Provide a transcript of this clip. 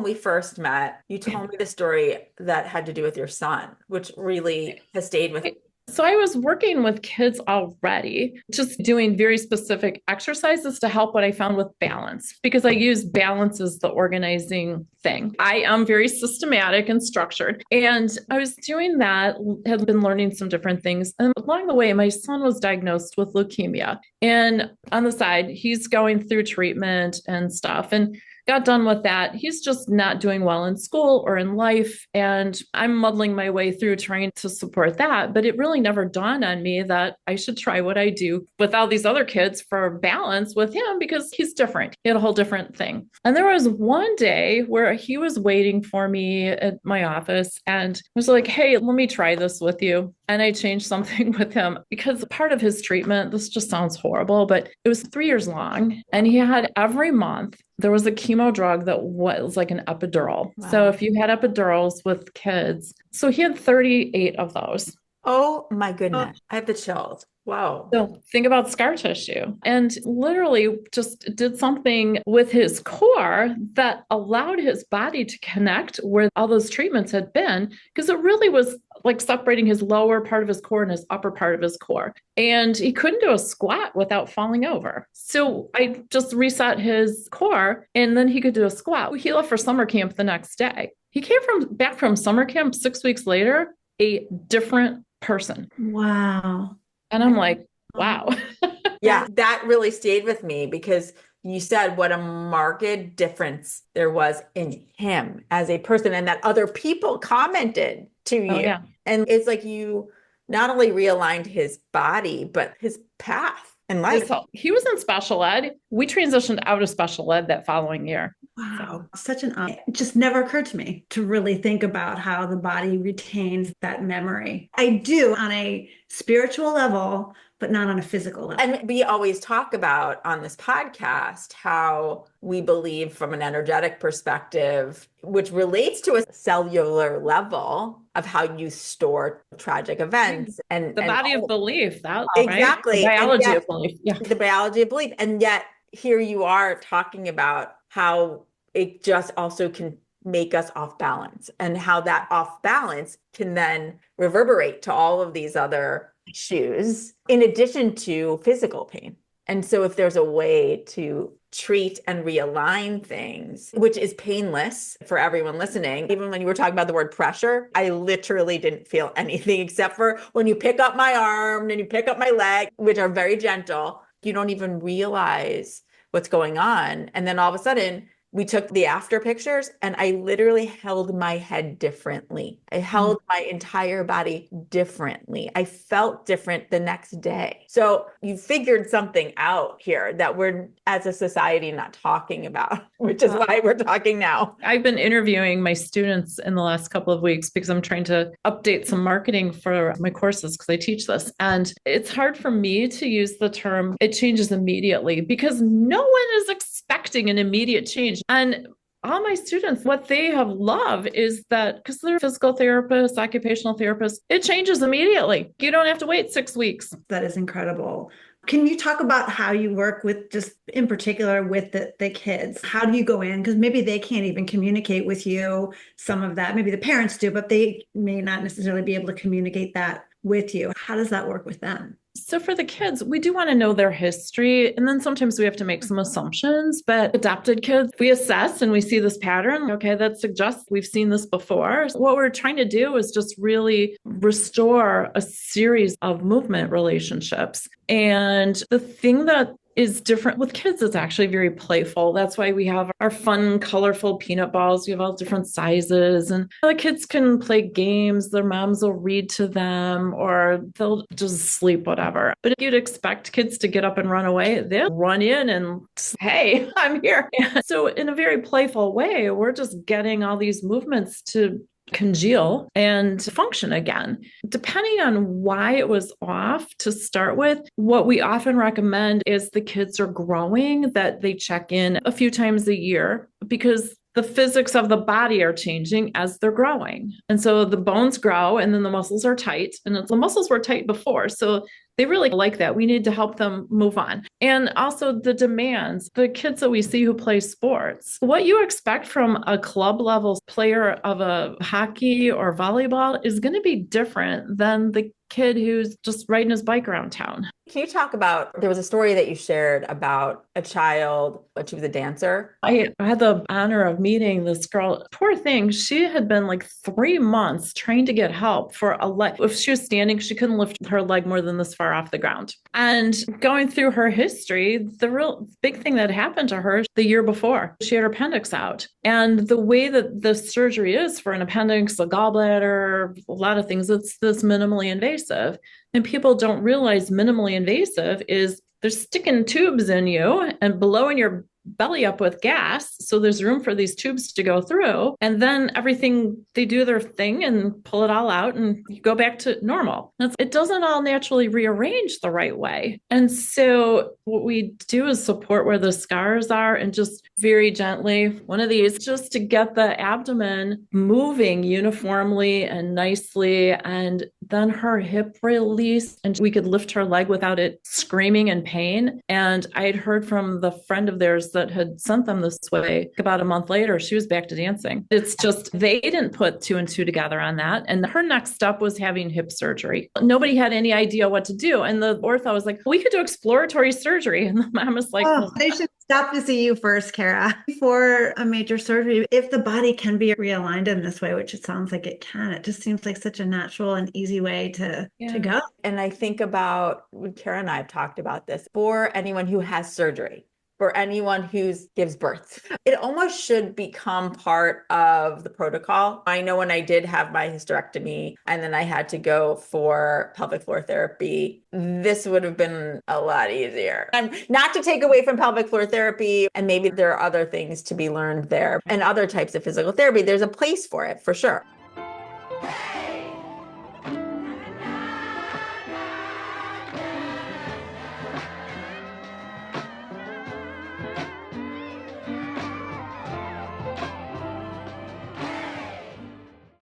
we first met, you told me the story that had to do with your son, which really has stayed with me. So I was working with kids already, just doing very specific exercises to help what I found with balance, because I use balance as the organizing thing. I am very systematic and structured. And I was doing that, had been learning some different things. And along the way, my son was diagnosed with leukemia. And on the side, he's going through treatment and stuff. And got done with that. He's just not doing well in school or in life. And I'm muddling my way through trying to support that. But it really never dawned on me that I should try what I do with all these other kids for balance with him because he's different. He had a whole different thing. And there was one day where he was waiting for me at my office and was like, hey, let me try this with you. And I changed something with him because part of his treatment, this just sounds horrible, but it was 3 years long. And he had every month, there was a chemo drug that was like an epidural. Wow. So if you had epidurals with kids, so he had 38 of those. Oh my goodness. I have the chills. Wow. So think about scar tissue and literally just did something with his core that allowed his body to connect where all those treatments had been, because it really was like separating his lower part of his core and his upper part of his core. And he couldn't do a squat without falling over. So I just reset his core and then he could do a squat. He left for summer camp the next day. He came back from summer camp 6 weeks later, a different person. Wow. And I'm like, wow. Yeah, that really stayed with me because you said what a marked difference there was in him as a person and that other people commented to you. Oh, yeah. And it's like you not only realigned his body, but his path in life. So he was in special ed. We transitioned out of special ed that following year. Wow. Such an, it just never occurred to me to really think about how the body retains that memory. I do on a spiritual level, but not on a physical level. And we always talk about on this podcast how we believe from an energetic perspective, which relates to a cellular level of how you store tragic events and the body of belief. That exactly. Right? The biology of belief. Yeah. The biology of belief. And yet here you are talking about how it just also can make us off balance and how that off balance can then reverberate to all of these other issues in addition to physical pain. And so if there's a way to treat and realign things, which is painless for everyone listening, even when you were talking about the word pressure, I literally didn't feel anything except for when you pick up my arm and you pick up my leg, which are very gentle, you don't even realize what's going on. And then all of a sudden, we took the after pictures and I literally held my head differently. I held my entire body differently. I felt different the next day. So you figured something out here that we're as a society not talking about, which is why we're talking now. I've been interviewing my students in the last couple of weeks because I'm trying to update some marketing for my courses because I teach this. And it's hard for me to use the term, it changes immediately because no one is expecting an immediate change. And all my students, what they have loved is that because they're physical therapists, occupational therapists, it changes immediately. You don't have to wait 6 weeks. That is incredible. Can you talk about how you work with just in particular with the kids? How do you go in? Because maybe they can't even communicate with you some of that. Maybe the parents do, but they may not necessarily be able to communicate that with you. How does that work with them? So for the kids, we do want to know their history. And then sometimes we have to make some assumptions, but adopted kids, we assess and we see this pattern. Okay, that suggests we've seen this before. So what we're trying to do is just really restore a series of movement relationships. And the thing that is different with kids, it's actually very playful. That's why we have our fun, colorful peanut balls. We have all different sizes and the kids can play games. Their moms will read to them or they'll just sleep, whatever. But if you'd expect kids to get up and run away, they'll run in and say, hey, I'm here. So in a very playful way, we're just getting all these movements to congeal and function again. Depending on why it was off to start with, what we often recommend is the kids are growing, that they check in a few times a year because the physics of the body are changing as they're growing. And so the bones grow and then the muscles are tight, and the muscles were tight before. So they really like that. We need to help them move on. And also the demands, the kids that we see who play sports, what you expect from a club level player of a hockey or volleyball is going to be different than the kid who's just riding his bike around town. Can you talk about, there was a story that you shared about a child, but she was a dancer. I had the honor of meeting this girl. Poor thing, she had been like 3 months trying to get help for a leg. If she was standing, she couldn't lift her leg more than this far off the ground. And going through her history, the real big thing that happened to her the year before, she had her appendix out. And the way that the surgery is for an appendix, a gallbladder, a lot of things, it's this minimally invasive. And people don't realize minimally invasive is they're sticking tubes in you and blowing your belly up with gas. So there's room for these tubes to go through. And then everything, they do their thing and pull it all out and you go back to normal. It doesn't all naturally rearrange the right way. And so what we do is support where the scars are and just very gently, one of these, just to get the abdomen moving uniformly and nicely. And then her hip release, and we could lift her leg without it screaming in pain. And I'd heard from the friend of theirs that had sent them this way. About a month later, she was back to dancing. It's just, they didn't put 2 and 2 together on that. And her next step was having hip surgery. Nobody had any idea what to do. And the ortho was like, we could do exploratory surgery. And the mom was like, oh, they should stop to see you first, Cara, before a major surgery. If the body can be realigned in this way, which it sounds like it can, it just seems like such a natural and easy way to go. And I think about, Cara and I have talked about this, for anyone who has surgery, for anyone who gives birth, it almost should become part of the protocol. I know when I did have my hysterectomy and then I had to go for pelvic floor therapy, this would have been a lot easier. And not to take away from pelvic floor therapy, and maybe there are other things to be learned there and other types of physical therapy. There's a place for it for sure.